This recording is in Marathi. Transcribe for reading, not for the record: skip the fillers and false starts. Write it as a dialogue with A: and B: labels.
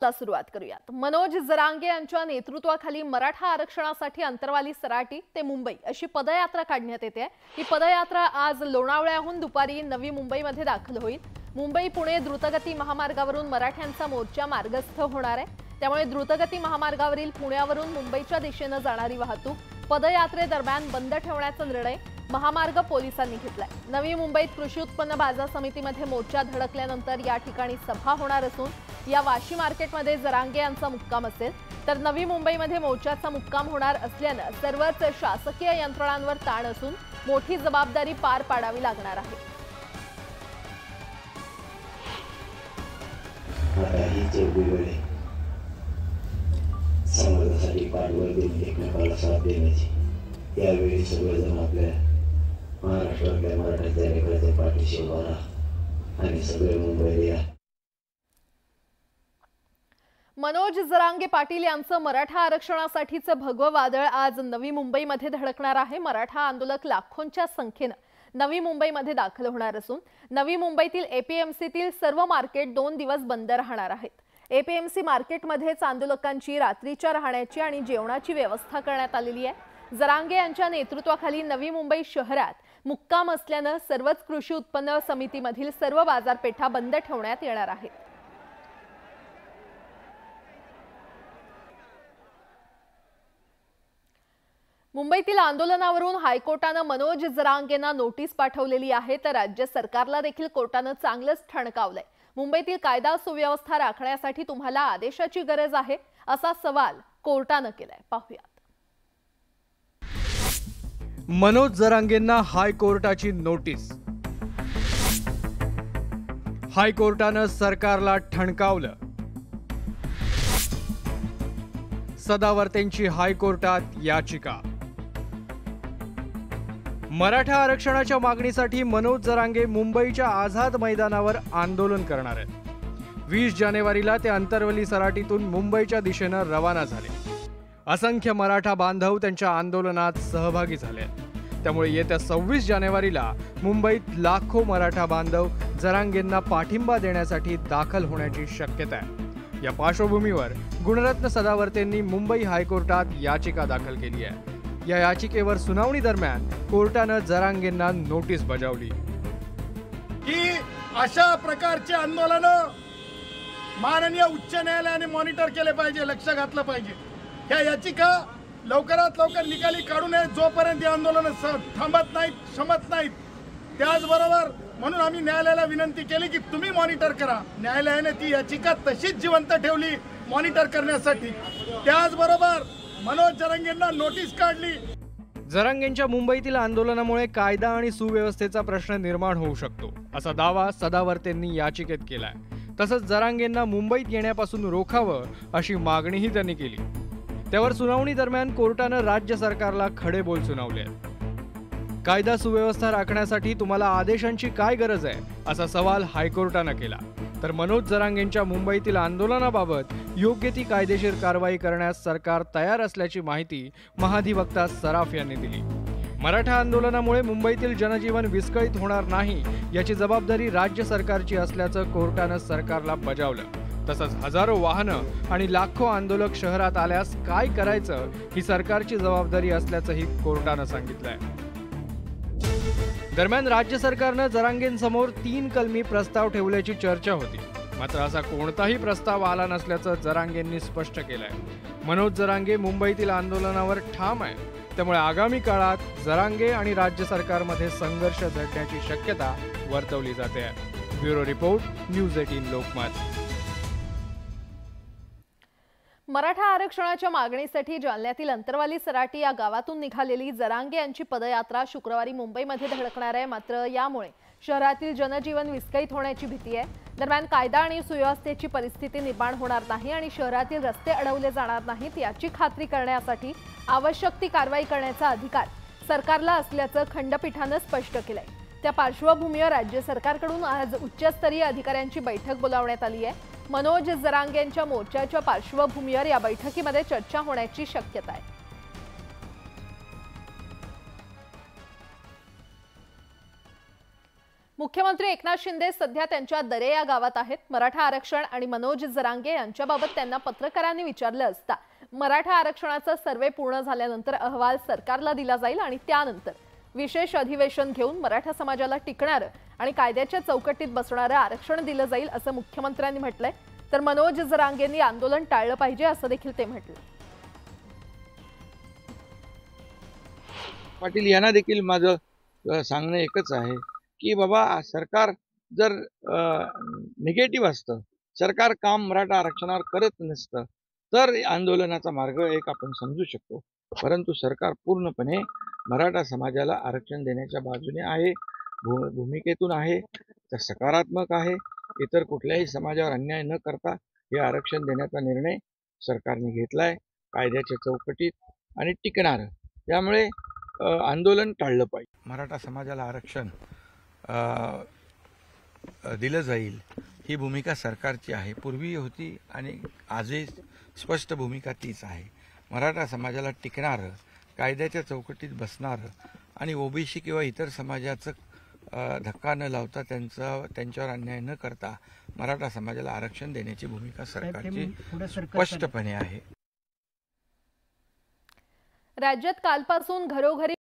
A: सुरुवात करूयात। मनोज जरांगे यांच्या नेतृत्वाखाली मराठा आरक्षणासाठी अंतरवाली सराटी ते मुंबई अशी पदयात्रा काढण्यात येते। ही पदयात्रा आज लोणावळ्याहून दुपारी नवी मुंबईमध्ये दाखल होईल। मुंबई पुणे द्रुतगती महामार्गावरून मराठ्यांचा मोर्चा मार्गस्थ होणार आहे। त्यामुळे द्रुतगती महामार्गावरील पुण्यावरून मुंबईच्या दिशेने जाणारी वाहतूक पदयात्रेदरम्यान बंद ठेवण्याचा निर्णय महामार्ग पोलिसांनी घेतलाय। नवी मुंबईत कृषी उत्पन्न बाजार समितीमध्ये मोर्चा धडकल्यानंतर या ठिकाणी सभा होणार असून या वाशी मार्केटमध्ये जरांगे यांचा मुक्काम असेल। तर नवी मुंबईमध्ये मोर्चाचा मुक्काम होणार असल्याने सर्वच शासकीय यंत्रणांवर ताण असून मोठी जबाबदारी पार पाडावी लागणार आहे।
B: समाजासाठी पाठबळ देऊन एकमेकाला साथ देण्याची यावेळी सर्वजण आपल्या महाराष्ट्रातल्या मराठा कार्यकर्ते पाठीशी उभा राहा आणि सगळे मुंबईला या।
A: मनोज जरांगे पाटील यांचं मराठा आरक्षणासाठीचं भगवं वादळ आज नवी मुंबईमध्ये धडकणार आहे। मराठा आंदोलक लाखोंच्या संख्येने नवी मुंबईमध्ये दाखल होणार असून नवी मुंबईतील एपीएमसीतील सर्व मार्केट 2 दिवस बंद राहणार आहेत। एपीएमसी मार्केटमध्येच आंदोलकांची रात्रीच्या राहण्याची आणि जेवणाची व्यवस्था करण्यात आलेली आहे। जरांगे यांच्या नेतृत्वाखाली नवी मुंबई शहरात मुक्काम असल्याने सर्वच कृषी उत्पन्न समितीमधील सर्व बाजारपेठा बंद ठेवण्यात येणार आहेत। मुंबईतील आंदोलनावरून हायकोर्टाने मनोज जरांगेंना नोटीस पाठवलेली आहे। तर राज्य सरकारला देखील कोर्टाने चांगलंच ठणकावलंय। मुंबईतील कायदा सुव्यवस्था राखण्यासाठी तुम्हाला आदेशाची गरज आहे असा सवाल कोर्टाने केलाय। पाहूयात।
C: मनोज जरांगेंना हायकोर्टाची नोटीस। हायकोर्टाने सरकारला ठणकावलं। सदावर्तेंची हायकोर्टात याचिका। मराठा आरक्षणाच्या मागणीसाठी मनोज जरांगे मुंबईच्या आझाद मैदानावर आंदोलन करणार आहेत। 20 जानेवारीला ते अंतरवली सराटीतून मुंबईच्या दिशेने रवाना झाले। असंख्य मराठा बांधव त्यांच्या आंदोलनात सहभागी झाले। त्यामुळे येत्या 26 जानेवारीला मुंबईत लाखो मराठा बांधव जरांगेंना पाठिंबा देण्यासाठी दाखल होण्याची शक्यता आहे। या पार्श्वभूमीवर गुणरत्न सदावर्तेंनी मुंबई हायकोर्टात याचिका दाखल केली आहे। या याचिकेवर सुनावणी दरम्यान कोर्टाने जरांगेंना नोटीस बजावली
D: की अशा प्रकारचे आंदोलन माननीय उच्च न्यायालयाने मॉनिटर केले पाहिजे, लक्ष घातलं पाहिजे। ह्या याचिका लवकरात लवकर निकाली काढू नये जोपर्यंत हे आंदोलन थांबत नाहीत, शमत नाहीत। त्याचबरोबर म्हणून आम्ही न्यायालयाला विनंती केली की तुम्ही मॉनिटर करा। न्यायालयाने ती याचिका तशीच जिवंत ठेवली मॉनिटर करण्यासाठी। त्याचबरोबर मनोज जरांगेंना नोटीस काढली।
C: जरांगेंच्या मुंबईतील आंदोलनामुळे कायदा आणि सुव्यवस्थेचा प्रश्न निर्माण होऊ शकतो असा दावा सदावर्तेंनी याचिकेत केलाय। तसंच जरांगेंना मुंबईत येण्यापासून रोखावं अशी मागणीही त्यांनी केली। त्यावर सुनावणी दरम्यान कोर्टाने राज्य सरकारला खडे बोल सुनावले। कायदा सुव्यवस्था राखण्यासाठी तुम्हाला आदेशांची काय गरज आहे असा सवाल हायकोर्टाने केला। तर मनोज जरांगेंच्या मुंबईतील आंदोलनाबाबत योग्य ती कायदेशीर कारवाई करण्यास सरकार तयार असल्याची माहिती महाधिवक्ता सराफ यांनी दिली। मराठा आंदोलनामुळे मुंबईतील जनजीवन विस्कळीत होणार नाही याची जबाबदारी राज्य सरकारची असल्याचं कोर्टाने सरकारला बजावलं। तसंच हजारो वाहनं आणि लाखो आंदोलक शहरात आल्यास काय करायचं ही सरकारची जबाबदारी असल्याचंही कोर्टाने सांगितलंय। दरम्यान राज्य सरकारने जरांगेंसमोर 3 कलमी प्रस्ताव ठेवल्याची चर्चा होती। मात्र असा कोणताही प्रस्ताव आला नसल्याचं जरांगेंनी स्पष्ट केलंय। मनोज जरांगे मुंबईतील आंदोलनावर ठाम आहे। त्यामुळे आगामी काळात जरांगे आणि राज्य सरकारमध्ये संघर्ष झडण्याची शक्यता वर्तवली जाते। Bureau report, news 18 Lokmat.
A: Maratha आरक्षणाच्या मागणीसाठी जालन्यातील अंतरवाली सराटी या गावातून निघालेली जरांगे यांची पदयात्रा शुक्रवारी मुंबईमध्ये धडकणार आहे। मात्र यामुळे शहरातील जनजीवन विस्कळीत होण्याची भीती आहे। दरम्यान कायदा आणि सुव्यवस्थेची परिस्थिती निर्माण होणार नाही आणि शहरातील रस्ते अडवले जाणार नाहीत याची खात्री करण्यासाठी आवश्यक ती कारवाई करण्याचा अधिकार सरकारला असल्याचं खंडपीठाने स्पष्ट केलंय। त्या पार्श्वभूमीवर राज्य सरकारकडून आज उच्चस्तरीय अधिकाऱ्यांची बैठक बोलावण्यात आली आहे। मनोज जरांगेंच्या मोर्चाच्या पार्श्वभूमीवर या बैठकीमध्ये चर्चा होण्याची शक्यता आहे। मुख्यमंत्री एकनाथ शिंदे सध्या त्यांच्या दरे या गावात आहेत. मराठा आरक्षण आणि मनोज जरांगे यांच्याबाबत त्यांना पत्रकारांनी विचारलं असता मराठा आरक्षणाचा सर्वे पूर्ण झाल्यानंतर अहवाल सरकारला दिला जाईल आणि त्यानंतर विशेष अधिवेशन घेऊन मराठा समाजाला टिकणारं आणि कायद्याच्या चौकटीत बसणारं आरक्षण दिलं जाईल असं मुख्यमंत्र्यांनी म्हटलंय. तर मनोज जरांगेंनी आंदोलन टाळलं पाहिजे असं देखील ते म्हटलं.
E: पाटील यांना देखील माझं सांगणं एकच आहे की बाबा सरकार जर निगेटिव्ह असतं, सरकार काम मराठा आरक्षणावर करत नसतं तर आंदोलनाचा मार्ग एक आपण समजू शकतो. परंतु सरकार पूर्णपणे मराठा समाजाला आरक्षण देण्याच्या बाजूने आहे, भूमिकेतून आहे, तर सकारात्मक आहे. इतर कुठल्याही समाजावर अन्याय न करता हे आरक्षण देण्याचा निर्णय सरकारने घेतलाय कायद्याच्या चौकटीत आणि टिकणार. त्यामुळे आंदोलन टाळलं पाहिजे. मराठा समाजाला आरक्षण दिलं जाईल ही भूमिका सरकारची आहे, पूर्वी होती आणि आजही स्पष्ट भूमिका तीच आहे. मराठा समाजाला टिकणारं, कायद्याच्या चौकटीत बसणारं आणि ओबीसी किंवा इतर समाजाचं धक्का न लावता त्यांच्यावर अन्याय न करता मराठा समाजाला आरक्षण देण्याची भूमिका सरकारची स्पष्टपणे आहे.
A: राज्यात कालपासून घरोघरी